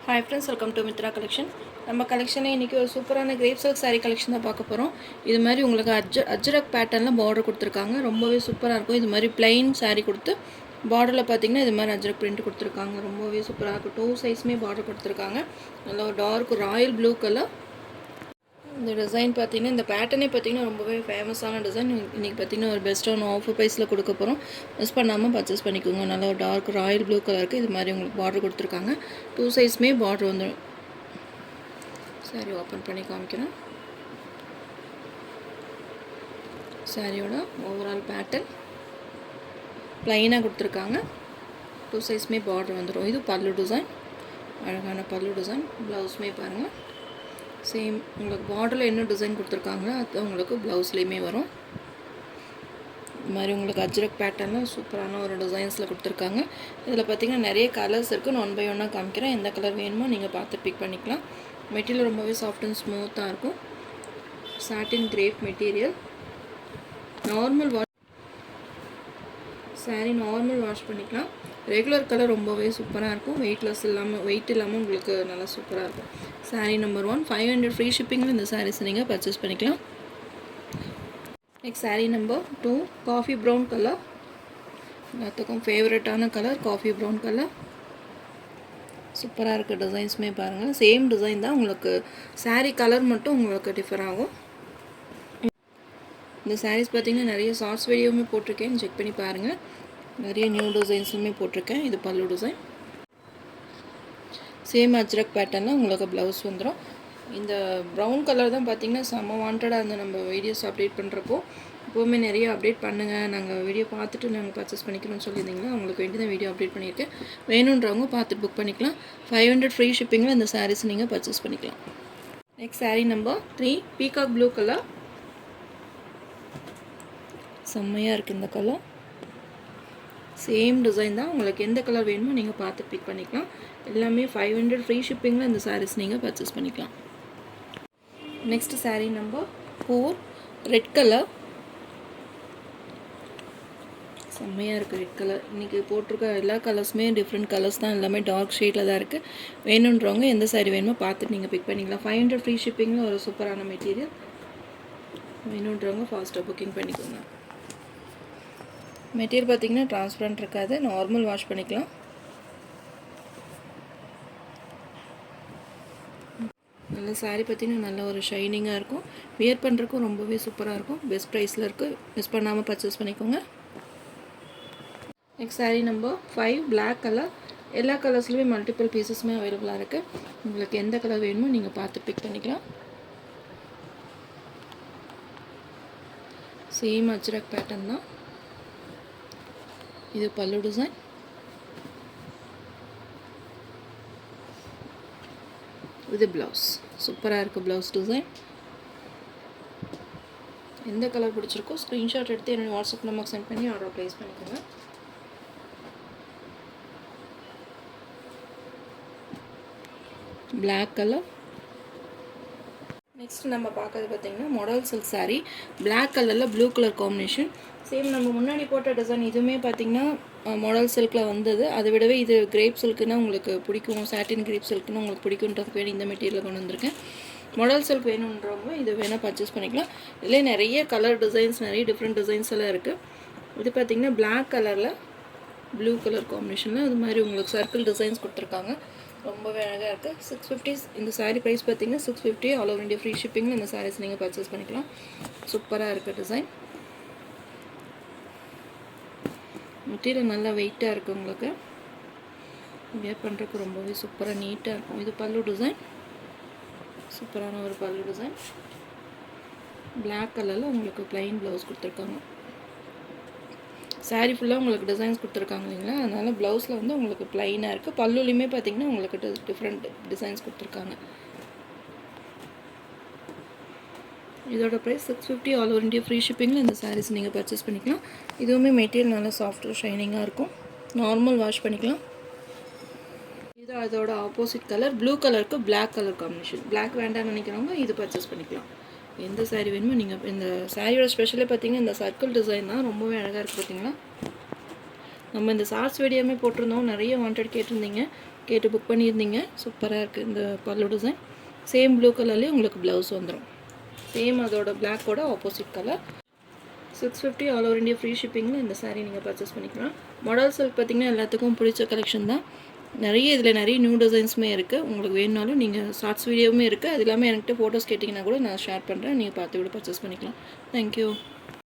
Hi friends, welcome to Mitra collection. நம்ம கலெக்ஷனில் இன்றைக்கி ஒரு சூப்பரான கிரேப் சில்க் சாரீ கலெக்ஷன் தான் பார்க்க போகிறோம். இது மாதிரி உங்களுக்கு அஜ்ரக் பேட்டர்னில் பார்டர் கொடுத்துருக்காங்க. ரொம்பவே சூப்பராக இருக்கும். இது மாதிரி பிளைன் சாரீ கொடுத்து பார்டரில் பார்த்திங்கன்னா இது மாதிரி அஜ்ரக் பிரிண்ட் கொடுத்துருக்காங்க. ரொம்பவே சூப்பராக இருக்கும். 2 சைஸுமே பார்டர் கொடுத்துருக்காங்க. நல்ல ஒரு டார்க் ராயல் ப்ளூ கலர். இந்த டிசைன் பார்த்திங்கன்னா இந்த பேட்டர்னே பார்த்திங்கன்னா ரொம்பவே ஃபேமஸான டிசைன். இன்றைக்கி பார்த்திங்கன்னா ஒரு பெஸ்ட்டான ஆஃபர் ப்ரைஸில் கொடுக்க போகிறோம். மிஸ் பண்ணாமல் பர்ச்சேஸ் பண்ணிக்கோங்க. நல்ல ஒரு டார்க் ராயல் ப்ளூ கலருக்கு இது மாதிரி உங்களுக்கு பார்டர் கொடுத்துருக்காங்க. 2 சைஸுமே பார்டர் வந்துடும். சாரி ஓப்பன் பண்ணி காமிக்கிறேன். சாரியோட ஓவரால் பேட்டர்ன் ப்ளைனாக கொடுத்துருக்காங்க. 2 சைஸுமே பார்டர் வந்துடும். இது பல்லு டிசைன், அழகான பல்லு டிசைன். ப்ளவுஸுமே பாருங்கள் சேம் உங்களுக்கு பார்டரில் என்ன டிசைன் கொடுத்துருக்காங்களோ அது உங்களுக்கு ப்ளவுஸ்லேயுமே வரும். இது மாதிரி உங்களுக்கு அஜ்ரக் பேட்டர்னில் சூப்பரான ஒரு டிசைன்ஸில் கொடுத்துருக்காங்க. இதில் பார்த்திங்கன்னா நிறைய கலர்ஸ் இருக்குது. 1 by 1 காமிக்கிறேன். எந்த கலர் வேணுமோ நீங்கள் பார்த்து பிக் பண்ணிக்கலாம். மெட்டீரியல் ரொம்பவே சாஃப்ட் அண்ட் ஸ்மூத்தாக இருக்கும். Satin crepe material. Normal sari normal wash பண்ணிக்கலாம். ரெகுலர் கலர் ரொம்பவே சூப்பராக இருக்கும். வெயிட் இல்லாமல் உங்களுக்கு நல்லா சூப்பராக இருக்கும். சாரீ நம்பர் 1 500 ஃப்ரீ ஷிப்பிங்கில் இந்த சாரீஸ் நீங்கள் பர்ச்சேஸ் பண்ணிக்கலாம். Next sari number 2 coffee brown colour. எல்லாத்துக்கும் ஃபேவரட்டான கலர் காஃபி ப்ரௌன் கலர். சூப்பராக இருக்குது. டிசைன்ஸுமே பாருங்கள் சேம் டிசைன் தான். உங்களுக்கு சாரீ கலர் மட்டும் உங்களுக்கு டிஃபர் ஆகும். இந்த சாரீஸ் பார்த்திங்கன்னா நிறைய ஷார்ட்ஸ் வீடியோவுமே போட்டிருக்கேன், செக் பண்ணி பாருங்கள். நிறைய நியூ டிசைன்ஸுமே போட்டிருக்கேன். இது பல்லு டிசைன். சேம் அஜ்ரக் பேட்டர்னில் உங்களுக்கு ப்ளவுஸ் வந்துடும். இந்த ப்ரௌன் கலர் தான் பார்த்திங்கன்னா செம்ம வாண்டடாக இருந்து நம்ம வீடியோஸ் அப்டேட் பண்ணுறப்போ எப்போவுமே நிறைய அப்டேட் பண்ணுங்கள், நாங்கள் வீடியோ பார்த்துட்டு நாங்கள் பர்ச்சேஸ் பண்ணிக்கணும்னு சொல்லியிருந்தீங்களா, அவங்களுக்கு வேண்டி தான் வீடியோ அப்டேட் பண்ணியிருக்கேன். வேணுன்றவங்க பார்த்துட்டு புக் பண்ணிக்கலாம். 500 ஃப்ரீ ஷிப்பிங்கில் இந்த சாரீஸ் நீங்கள் பர்ச்சேஸ் பண்ணிக்கலாம். Next sari number 3 peacock blue colour. செம்மையாக இருக்குது இந்த கலர். சேம் டிசைன் தான். உங்களுக்கு எந்த கலர் வேணுமோ நீங்கள் பார்த்து பிக் பண்ணிக்கலாம். எல்லாமே 500 ஃப்ரீ ஷிப்பிங்கில் இந்த சாரீஸ் நீங்கள் பர்ச்சேஸ் பண்ணிக்கலாம். Next sari number 4 red colour. செம்மையாக இருக்குது ரெட் கலர். இன்றைக்கி போட்டிருக்க எல்லா கலர்ஸுமே டிஃப்ரெண்ட் கலர்ஸ் தான். எல்லாமே டார்க் ஷேடில் தான் இருக்குது. வேணுன்றவங்க எந்த சாரீ வேணுமோ பார்த்துட்டு நீங்கள் பிக் பண்ணிக்கலாம். 500 ஃப்ரீ ஷிப்பிங்கில் ஒரு சூப்பரான மெட்டீரியல். வேணுன்றவங்க ஃபாஸ்ட்டாக புக்கிங் பண்ணிக்கோங்க. மெட்டீரியல் பார்த்திங்கன்னா டிரான்ஸ்பரண்ட் இருக்காது. நார்மல் வாஷ் பண்ணிக்கலாம். நல்ல சாரீ பார்த்திங்கன்னா நல்ல ஒரு ஷைனிங்காக இருக்கும். வியர் பண்ணுறதுக்கும் ரொம்பவே சூப்பராக இருக்கும். பெஸ்ட் ப்ரைஸில் இருக்குது. மிஸ் பண்ணாமல் பர்ச்சேஸ் பண்ணிக்கோங்க. Next sari number 5 black colour. எல்லா கலர்ஸ்லையுமே மல்டிபிள் பீசஸுமே அவைலபிளாக இருக்குது. உங்களுக்கு எந்த கலர் வேணுமோ நீங்கள் பார்த்து பிக் பண்ணிக்கலாம். சேம் அஜ்ரக் பேட்டர்ன் தான். இது பல்லு டிசைன். இது ப்ளவுஸ். சூப்பராக இருக்குது ப்ளவுஸ் டிசைன். எந்த கலர் பிடிச்சிருக்கோ ஸ்க்ரீன்ஷாட் எடுத்து என்னோடய வாட்ஸ்அப் நம்பருக்கு சென்ட் பண்ணி ஆர்டர் ப்ளேஸ் பண்ணிக்கோங்க. Black colour. நெக்ஸ்ட் நம்ம பார்க்கறது பார்த்திங்கன்னா மாடல் சில்க் சாரீ. பிளாக் கலரில் ப்ளூ கலர் காம்பினேஷன். சேம் நம்ம முன்னாடி போட்ட டிசைன் இதுவுமே பார்த்திங்கன்னா மாடல் சில்கில் வந்தது. அதை விடவே இது கிரேப் சில்க்குன்னா உங்களுக்கு பிடிக்கும். சாட்டின் கிரேப் சில்க்குன்னு உங்களுக்கு பிடிக்குன்றதுக்கு வேணும் இந்த மெட்டீரியல் கொண்டு வந்திருக்கேன். மாடல் சில்க் வேணுன்றவங்க இது வேணால் பர்ச்சேஸ் பண்ணிக்கலாம். இதிலே நிறைய கலர் டிசைன்ஸ், நிறைய டிஃப்ரெண்ட் டிசைன்ஸ் எல்லாம் இருக்குது. இது பார்த்திங்கன்னா பிளாக் கலரில் ப்ளூ கலர் காம்பினேஷனில் இது மாதிரி உங்களுக்கு சர்க்கிள் டிசைன்ஸ் கொடுத்துருக்காங்க. ரொம்பவே அழகாக இருக்குது. 650 இந்த சாரீ ப்ரைஸ் பார்த்திங்கன்னா 650 ஆல் ஓவர் இந்தியா ஃப்ரீ ஷிப்பிங்கில் இந்த சாரீஸ் நீங்கள் பர்ச்சேஸ் பண்ணிக்கலாம். சூப்பராக இருக்குது டிசைன். மெட்டீரியல் நல்லா வெயிட்டாக இருக்குது. உங்களுக்கு வேர் பண்ணுறதுக்கு ரொம்பவே சூப்பராக நீட்டாக இருக்கும். இது பல்லு டிசைன். சூப்பரான ஒரு பல்லு டிசைன். பிளாக் கலரில் உங்களுக்கு ப்ளைன் ப்ளவுஸ் கொடுத்துருக்காங்க. சாரீ ஃபுல்லாக உங்களுக்கு டிசைன்ஸ் கொடுத்துருக்காங்க இல்லைங்களா, அதனால் ப்ளவுஸில் வந்து உங்களுக்கு ப்ளைனாக இருக்குது. பல்லுலையுமே பார்த்திங்கன்னா உங்களுக்கு டிஃப்ரெண்ட் டிசைன்ஸ் கொடுத்துருக்காங்க. இதோட price 650 all over India free ஷிப்பிங்கில் இந்த சாரீஸ் நீங்கள் பர்ச்சேஸ் பண்ணிக்கலாம். இதுவுமே மெட்டீரியல் நல்லா சாஃப்ட் ஷைனிங்காக இருக்கும். நார்மல் வாஷ் பண்ணிக்கலாம். இது அதோட ஆப்போசிட் கலர் ப்ளூ கலருக்கு பிளாக் கலர் காம்பினேஷன். பிளாக் வேண்டாம்னு நினைக்கிறவங்க இது பர்ச்சேஸ் பண்ணிக்கலாம். எந்த சாரீ வேணுமோ நீங்கள். இந்த சாரியோட ஸ்பெஷலே பார்த்திங்கன்னா இந்த சர்க்கிள் டிசைன் தான். ரொம்பவே அழகாக இருக்குது பார்த்திங்களா. நம்ம இந்த ஷார்ட்ஸ் வீடியோமே போட்டிருந்தோம். நிறைய வாண்டட் கேட்டிருந்தீங்க. கேட்டு புக் பண்ணியிருந்தீங்க. சூப்பராக இருக்குது இந்த பல்லு டிசைன். சேம் ப்ளூ கலர்லேயே உங்களுக்கு ப்ளவுஸ் வந்துடும். சேம் அதோட பிளாக்கோட opposite colour. 650 all over India free ஷிப்பிங்கில் இந்த சாரீ நீங்கள் பர்ச்சேஸ் பண்ணிக்கலாம். மாடல் சில்க் பார்த்திங்கன்னா எல்லாத்துக்கும் பிடிச்ச கலெக்ஷன் தான். இதில் நிறைய நியூ டிசைன்ஸுமே இருக்குது. உங்களுக்கு வேணுனாலும் நீங்கள் ஷார்ட்ஸ் வீடியோவுமே இருக்குது. அது இல்லாமல் என்கிட்ட ஃபோட்டோஸ் கேட்டிங்கன்னா கூட நான் ஷேர் பண்ணுறேன். நீங்கள் பார்த்து கூட பர்ச்சேஸ் பண்ணிக்கலாம். தேங்க்யூ.